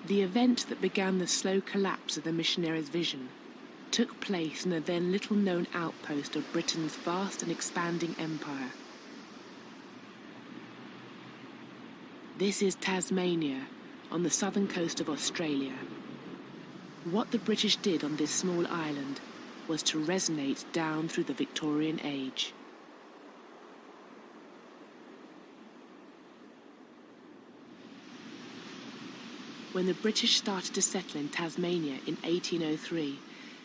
The event that began the slow collapse of the missionaries' vision took place in a then little-known outpost of Britain's vast and expanding empire. This is Tasmania, on the southern coast of Australia. What the British did on this small island was to resonate down through the Victorian age. When the British started to settle in Tasmania in 1803,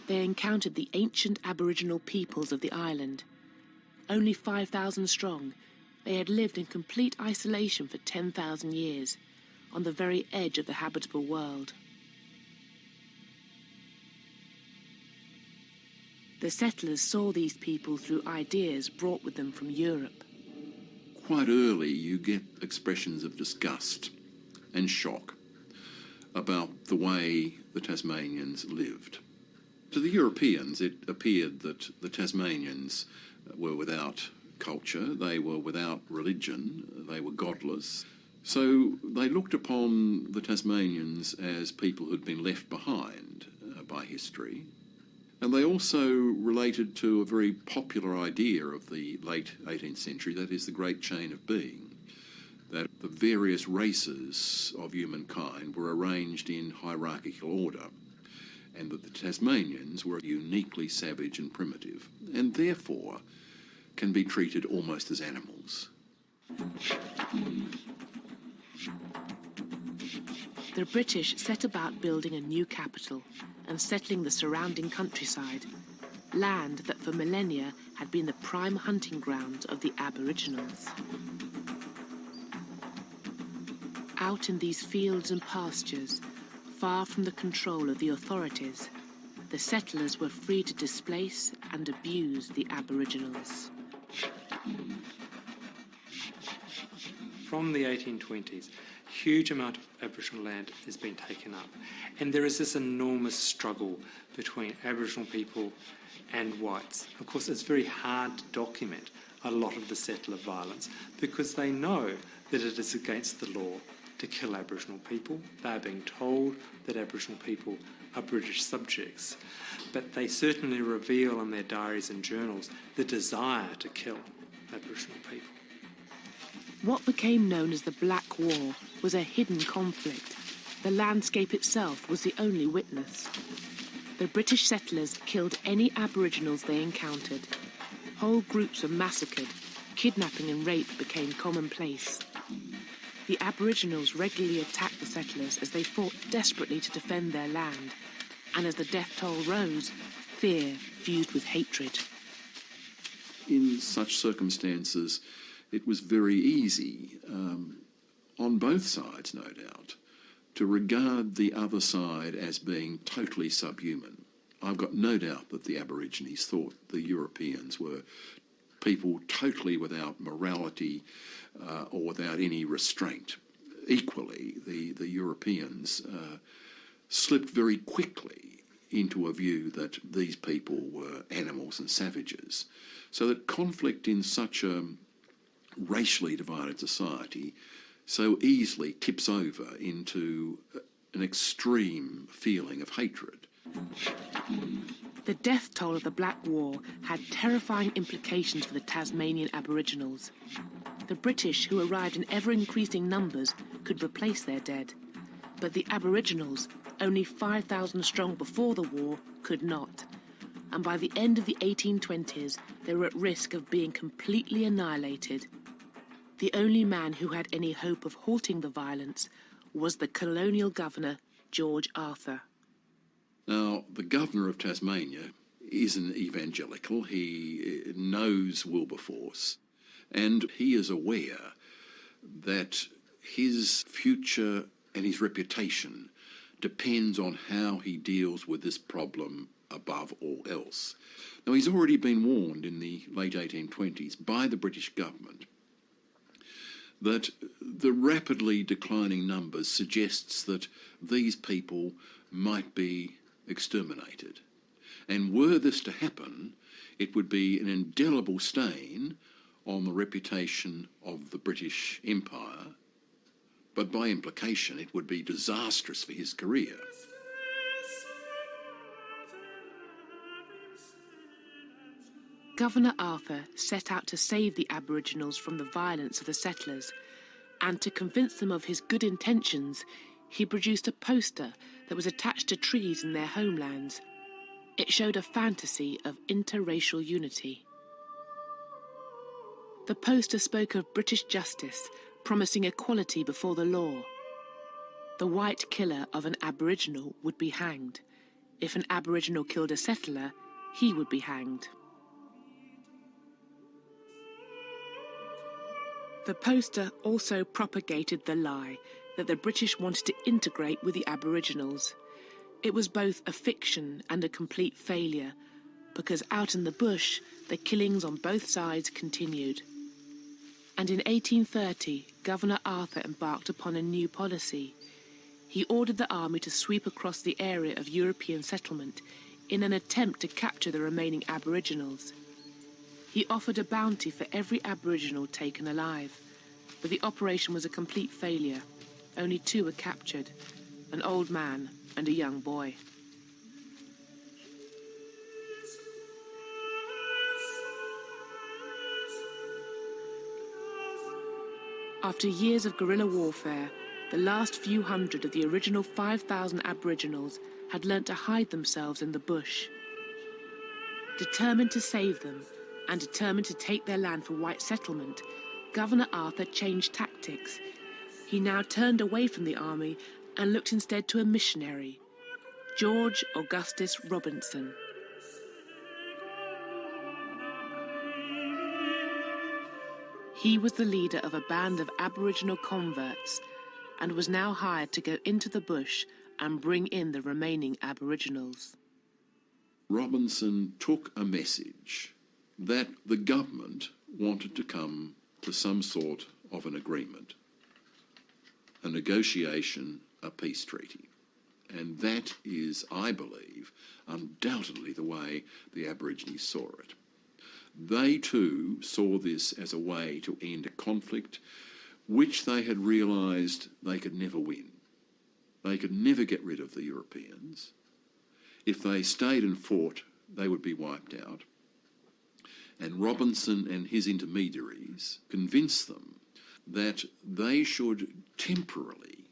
they encountered the ancient Aboriginal peoples of the island. Only 5,000 strong, they had lived in complete isolation for 10,000 years, on the very edge of the habitable world. The settlers saw these people through ideas brought with them from Europe. Quite early you get expressions of disgust and shock about the way the Tasmanians lived. To the Europeans, it appeared that the Tasmanians were without culture, they were without religion, they were godless. So they looked upon the Tasmanians as people who'd been left behind by history. And they also related to a very popular idea of the late 18th century, that is the Great Chain of Being, that the various races of humankind were arranged in hierarchical order, and that the Tasmanians were uniquely savage and primitive, and therefore can be treated almost as animals. The British set about building a new capital and settling the surrounding countryside, land that for millennia had been the prime hunting ground of the Aboriginals. Out in these fields and pastures, far from the control of the authorities, the settlers were free to displace and abuse the Aboriginals. From the 1820s, a huge amount of Aboriginal land has been taken up, and there is this enormous struggle between Aboriginal people and whites. Of course, it's very hard to document a lot of the settler violence because they know that it is against the law to kill Aboriginal people. They are being told that Aboriginal people are British subjects, but they certainly reveal in their diaries and journals the desire to kill Aboriginal people. What became known as the Black War was a hidden conflict. The landscape itself was the only witness. The British settlers killed any Aboriginals they encountered. Whole groups were massacred. Kidnapping and rape became commonplace. The Aboriginals regularly attacked the settlers as they fought desperately to defend their land. And as the death toll rose, fear fused with hatred. In such circumstances, it was very easy, on both sides no doubt, to regard the other side as being totally subhuman. I've got no doubt that the Aborigines thought the Europeans were people totally without morality or without any restraint. Equally, the Europeans slipped very quickly into a view that these people were animals and savages. So that conflict in such a racially divided society so easily tips over into an extreme feeling of hatred. The death toll of the Black War had terrifying implications for the Tasmanian Aboriginals. The British, who arrived in ever-increasing numbers, could replace their dead. But the Aboriginals, only 5,000 strong before the war, could not. And by the end of the 1820s, they were at risk of being completely annihilated. The only man who had any hope of halting the violence was the colonial governor, George Arthur. Now, the governor of Tasmania is an evangelical. He knows Wilberforce, and he is aware that his future and his reputation depends on how he deals with this problem above all else. Now, he's already been warned in the late 1820s by the British government that the rapidly declining numbers suggests that these people might be exterminated. And were this to happen, it would be an indelible stain on the reputation of the British Empire, but by implication it would be disastrous for his career. Governor Arthur set out to save the Aboriginals from the violence of the settlers, and to convince them of his good intentions, he produced a poster that was attached to trees in their homelands. It showed a fantasy of interracial unity. The poster spoke of British justice, promising equality before the law. The white killer of an Aboriginal would be hanged. If an Aboriginal killed a settler, he would be hanged. The poster also propagated the lie that the British wanted to integrate with the Aboriginals. It was both a fiction and a complete failure, because out in the bush, the killings on both sides continued. And in 1830, Governor Arthur embarked upon a new policy. He ordered the army to sweep across the area of European settlement in an attempt to capture the remaining Aboriginals. He offered a bounty for every Aboriginal taken alive, but the operation was a complete failure. Only 2 were captured, an old man and a young boy. After years of guerrilla warfare, the last few hundred of the original 5,000 Aboriginals had learnt to hide themselves in the bush. Determined to save them, and determined to take their land for white settlement, Governor Arthur changed tactics. He now turned away from the army and looked instead to a missionary, George Augustus Robinson. He was the leader of a band of Aboriginal converts and was now hired to go into the bush and bring in the remaining Aboriginals. Robinson took a message that the government wanted to come to some sort of an agreement, a negotiation, a peace treaty. And that is, I believe, undoubtedly the way the Aborigines saw it. They too saw this as a way to end a conflict which they had realised they could never win. They could never get rid of the Europeans. If they stayed and fought, they would be wiped out. And Robinson and his intermediaries convinced them that they should temporarily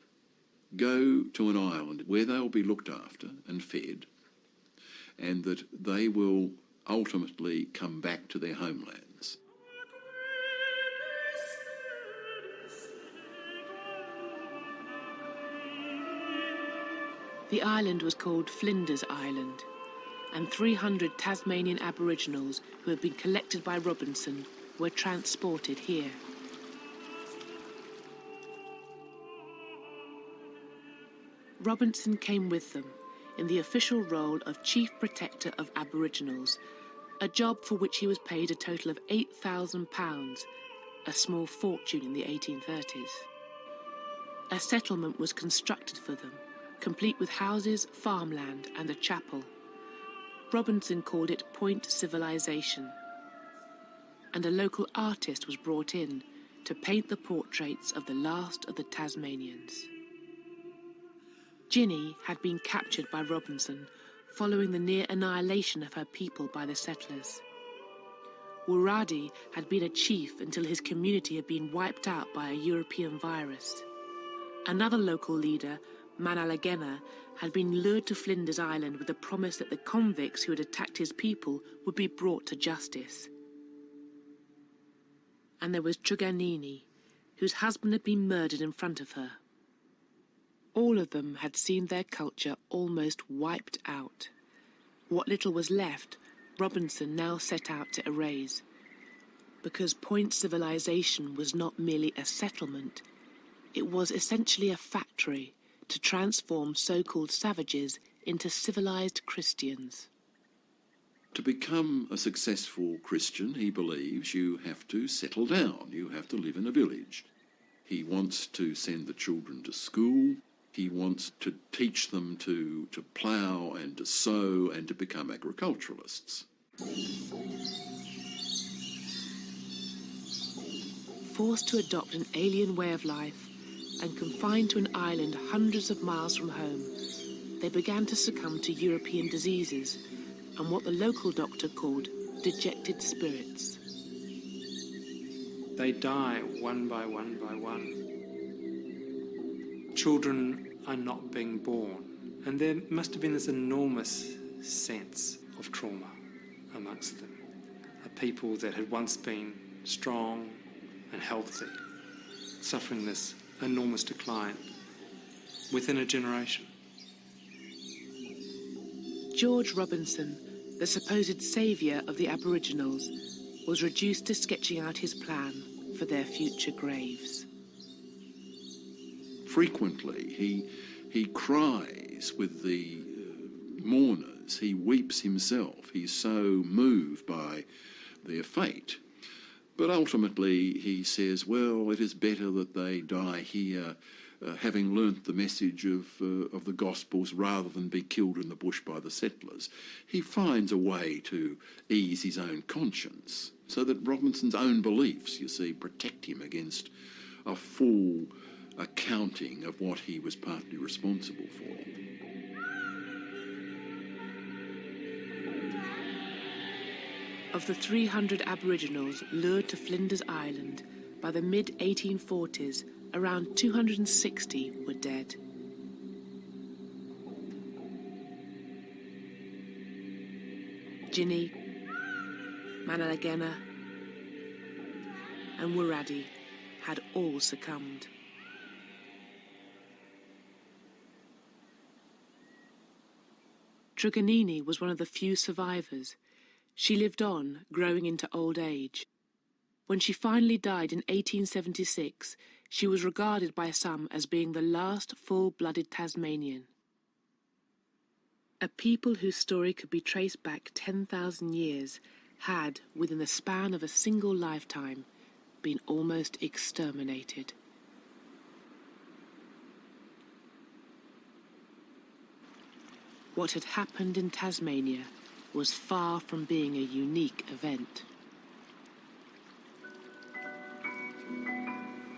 go to an island where they will be looked after and fed, and that they will ultimately come back to their homelands. The island was called Flinders Island, and 300 Tasmanian Aboriginals who had been collected by Robinson were transported here. Robinson came with them in the official role of Chief Protector of Aboriginals, a job for which he was paid a total of £8,000, a small fortune in the 1830s. A settlement was constructed for them, complete with houses, farmland and a chapel. Robinson called it Point Civilization, and a local artist was brought in to paint the portraits of the last of the Tasmanians. Ginny had been captured by Robinson following the near annihilation of her people by the settlers. Wuradi had been a chief until his community had been wiped out by a European virus. Another local leader, Manalagena, had been lured to Flinders Island with the promise that the convicts who had attacked his people would be brought to justice. And there was Truganini, whose husband had been murdered in front of her. All of them had seen their culture almost wiped out. What little was left, Robinson now set out to erase. Because Point Civilization was not merely a settlement, it was essentially a factory to transform so-called savages into civilized Christians. To become a successful Christian, he believes, you have to settle down, you have to live in a village. He wants to send the children to school. He wants to teach them to plough and to sow and to become agriculturalists. Forced to adopt an alien way of life, and confined to an island hundreds of miles from home, they began to succumb to European diseases and what the local doctor called dejected spirits. They die one by one by one. Children are not being born, and there must have been this enormous sense of trauma amongst them. A people that had once been strong and healthy, suffering this enormous decline within a generation. George Robinson, the supposed saviour of the Aboriginals, was reduced to sketching out his plan for their future graves. Frequently, he cries with the mourners. He weeps himself. He's so moved by their fate. But ultimately, he says, well, it is better that they die here, having learnt the message of the Gospels, rather than be killed in the bush by the settlers. He finds a way to ease his own conscience, so that Robinson's own beliefs, you see, protect him against a full accounting of what he was partly responsible for. Of the 300 Aboriginals lured to Flinders Island by the mid-1840s, around 260 were dead. Ginny, Manalagena and Wiradi had all succumbed. Truganini was one of the few survivors. She lived on, growing into old age. When she finally died in 1876, she was regarded by some as being the last full-blooded Tasmanian. A people whose story could be traced back 10,000 years had, within the span of a single lifetime, been almost exterminated. What had happened in Tasmania was far from being a unique event.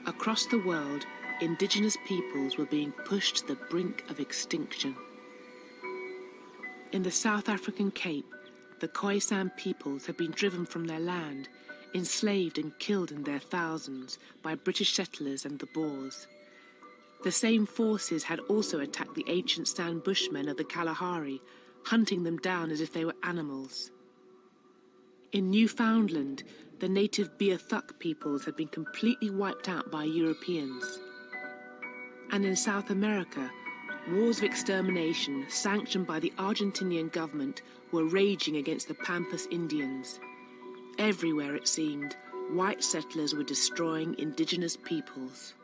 Across the world, indigenous peoples were being pushed to the brink of extinction. In the South African Cape, the Khoisan peoples had been driven from their land, enslaved and killed in their thousands by British settlers and the Boers. The same forces had also attacked the ancient San Bushmen of the Kalahari, hunting them down as if they were animals. In Newfoundland, the native Beothuk peoples had been completely wiped out by Europeans. And in South America, wars of extermination sanctioned by the Argentinian government were raging against the Pampas Indians. Everywhere, it seemed, white settlers were destroying indigenous peoples.